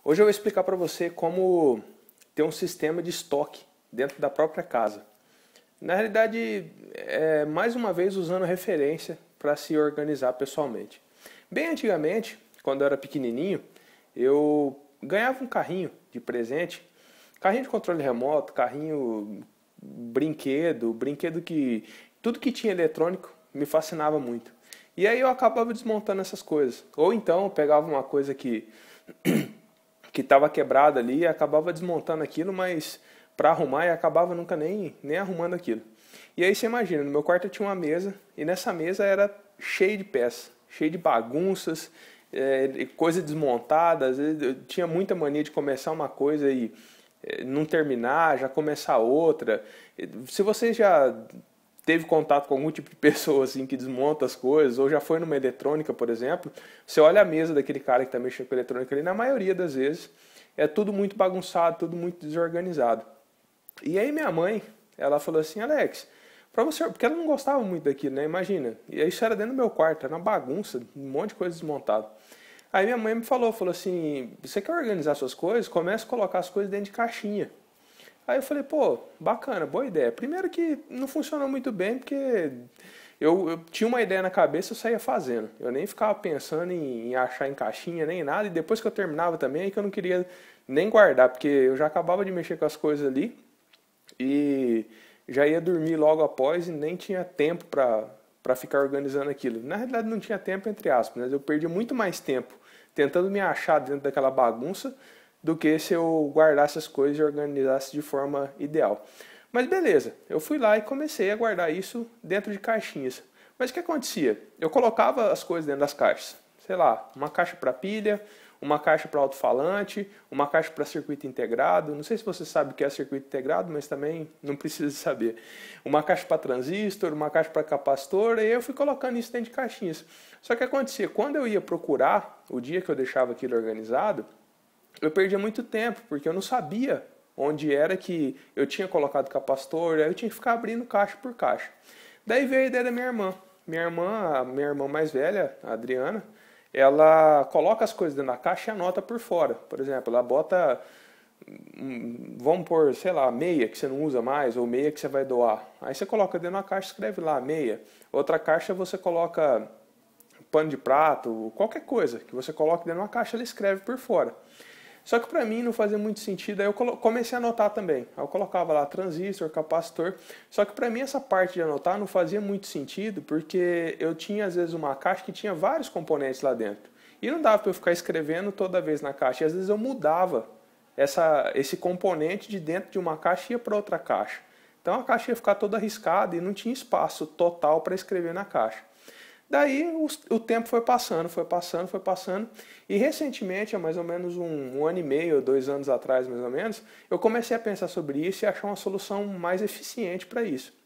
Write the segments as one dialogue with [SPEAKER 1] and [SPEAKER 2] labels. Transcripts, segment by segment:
[SPEAKER 1] Hoje eu vou explicar para você como ter um sistema de estoque dentro da própria casa. Na realidade, mais uma vez usando referência para se organizar pessoalmente. Bem antigamente, quando eu era pequenininho, eu ganhava um carrinho de presente, carrinho de controle remoto, carrinho brinquedo que tudo que tinha eletrônico me fascinava muito. E aí eu acabava desmontando essas coisas. Ou então eu pegava uma coisa que estava quebrada ali e acabava desmontando aquilo, mas para arrumar e acabava nunca nem arrumando aquilo. E aí você imagina, no meu quarto eu tinha uma mesa e nessa mesa era cheio de peças, cheio de bagunças, coisas desmontadas. Eu tinha muita mania de começar uma coisa e não terminar, já começar outra. Se você já teve contato com algum tipo de pessoa assim que desmonta as coisas, ou já foi numa eletrônica, por exemplo, você olha a mesa daquele cara que está mexendo com eletrônica ali, na maioria das vezes é tudo muito bagunçado, tudo muito desorganizado. E aí minha mãe, ela falou assim: Alex, para você, porque ela não gostava muito daquilo, né? Imagina. E isso era dentro do meu quarto, era uma bagunça, um monte de coisa desmontada. Aí minha mãe me falou assim: você quer organizar suas coisas? Comece a colocar as coisas dentro de caixinha. Aí eu falei, pô, bacana, boa ideia. Primeiro que não funcionou muito bem, porque eu tinha uma ideia na cabeça e eu saía fazendo. Eu nem ficava pensando em achar em caixinha, nem nada. E depois que eu terminava também, aí que eu não queria nem guardar, porque eu já acabava de mexer com as coisas ali e já ia dormir logo após e nem tinha tempo para ficar organizando aquilo. Na realidade não tinha tempo, entre aspas, mas eu perdi muito mais tempo tentando me achar dentro daquela bagunça do que se eu guardasse as coisas e organizasse de forma ideal. Mas beleza, eu fui lá e comecei a guardar isso dentro de caixinhas. Mas o que acontecia? Eu colocava as coisas dentro das caixas. Sei lá, uma caixa para pilha, uma caixa para alto-falante, uma caixa para circuito integrado. Não sei se você sabe o que é circuito integrado, mas também não precisa saber. Uma caixa para transistor, uma caixa para capacitor, e eu fui colocando isso dentro de caixinhas. Só que acontecia, quando eu ia procurar, o dia que eu deixava aquilo organizado, eu perdia muito tempo, porque eu não sabia onde era que eu tinha colocado capacitor, aí eu tinha que ficar abrindo caixa por caixa. Daí veio a ideia da minha irmã. A minha irmã mais velha, a Adriana, ela coloca as coisas dentro da caixa e anota por fora. Por exemplo, ela bota, vamos pôr, sei lá, meia que você não usa mais, ou meia que você vai doar. Aí você coloca dentro da caixa e escreve lá, meia. Outra caixa você coloca pano de prato, qualquer coisa que você coloque dentro de uma caixa, ela escreve por fora. Só que para mim não fazia muito sentido, aí eu comecei a anotar também. Aí eu colocava lá transistor, capacitor, só que para mim essa parte de anotar não fazia muito sentido, porque eu tinha às vezes uma caixa que tinha vários componentes lá dentro. E não dava para eu ficar escrevendo toda vez na caixa, e às vezes eu mudava esse componente de dentro de uma caixa e ia para outra caixa. Então a caixa ia ficar toda arriscada e não tinha espaço total para escrever na caixa. Daí o tempo foi passando, e recentemente, há mais ou menos um ano e meio, 2 anos atrás mais ou menos, eu comecei a pensar sobre isso e achar uma solução mais eficiente para isso.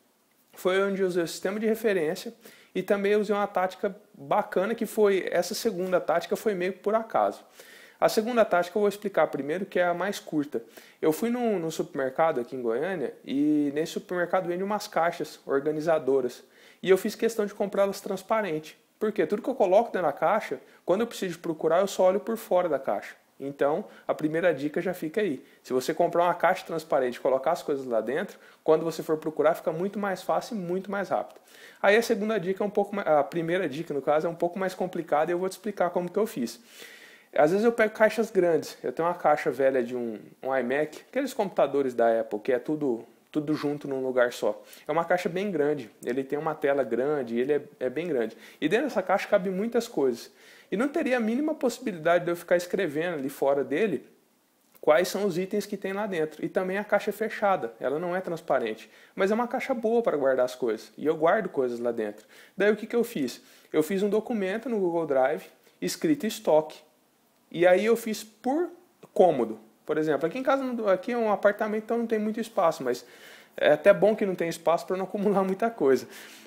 [SPEAKER 1] Foi onde eu usei o sistema de referência e também usei uma tática bacana, que foi, essa segunda tática foi meio por acaso. A segunda tática eu vou explicar primeiro, que é a mais curta. Eu fui num supermercado aqui em Goiânia e nesse supermercado vende umas caixas organizadoras. E eu fiz questão de comprá-las transparentes. Porque tudo que eu coloco dentro da caixa, quando eu preciso procurar, eu só olho por fora da caixa. Então, a primeira dica já fica aí. Se você comprar uma caixa transparente e colocar as coisas lá dentro, quando você for procurar, fica muito mais fácil e muito mais rápido. Aí a segunda dica é um pouco mais, a primeira dica, no caso, é um pouco mais complicada e eu vou te explicar como que eu fiz. Às vezes eu pego caixas grandes. Eu tenho uma caixa velha de um iMac, aqueles computadores da Apple, que é tudo junto num lugar só. É uma caixa bem grande, ele tem uma tela grande, ele é bem grande. E dentro dessa caixa cabe muitas coisas. E não teria a mínima possibilidade de eu ficar escrevendo ali fora dele quais são os itens que tem lá dentro. E também a caixa é fechada, ela não é transparente. Mas é uma caixa boa para guardar as coisas. E eu guardo coisas lá dentro. Daí o que eu fiz? Eu fiz um documento no Google Drive, escrito estoque. E aí eu fiz por cômodo. Por exemplo, aqui em casa, aqui é um apartamento, então não tem muito espaço, mas é até bom que não tem espaço para não acumular muita coisa.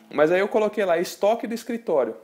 [SPEAKER 1] Mas aí eu coloquei lá estoque do escritório,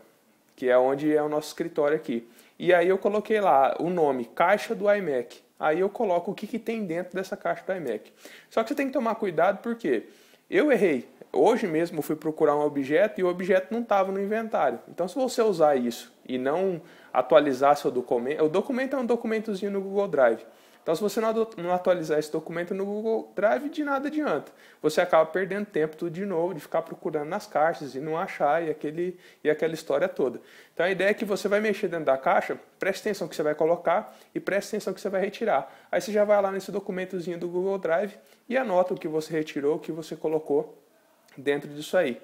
[SPEAKER 1] que é onde é o nosso escritório aqui. E aí eu coloquei lá o nome, caixa do iMac. Aí eu coloco o que tem dentro dessa caixa do iMac. Só que você tem que tomar cuidado porque eu errei. Hoje mesmo eu fui procurar um objeto e o objeto não estava no inventário. Então se você usar isso e não atualizar seu documento. O documento é um documentozinho no Google Drive. Então, se você não atualizar esse documento no Google Drive, de nada adianta. Você acaba perdendo tempo tudo de novo, de ficar procurando nas caixas e não achar e aquela história toda. Então, a ideia é que você vai mexer dentro da caixa, preste atenção no que você vai colocar e preste atenção no que você vai retirar. Aí você já vai lá nesse documentozinho do Google Drive e anota o que você retirou, o que você colocou dentro disso aí.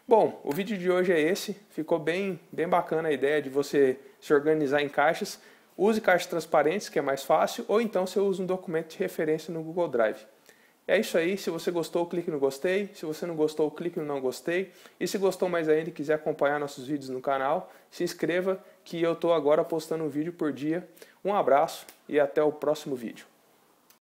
[SPEAKER 1] Bom, o vídeo de hoje é esse. Ficou bem bacana a ideia de você se organizar em caixas. Use caixas transparentes, que é mais fácil, ou então você usa um documento de referência no Google Drive. É isso aí, se você gostou, clique no gostei, se você não gostou, clique no não gostei, e se gostou mais ainda e quiser acompanhar nossos vídeos no canal, se inscreva, que eu estou agora postando um vídeo por dia. Um abraço e até o próximo vídeo.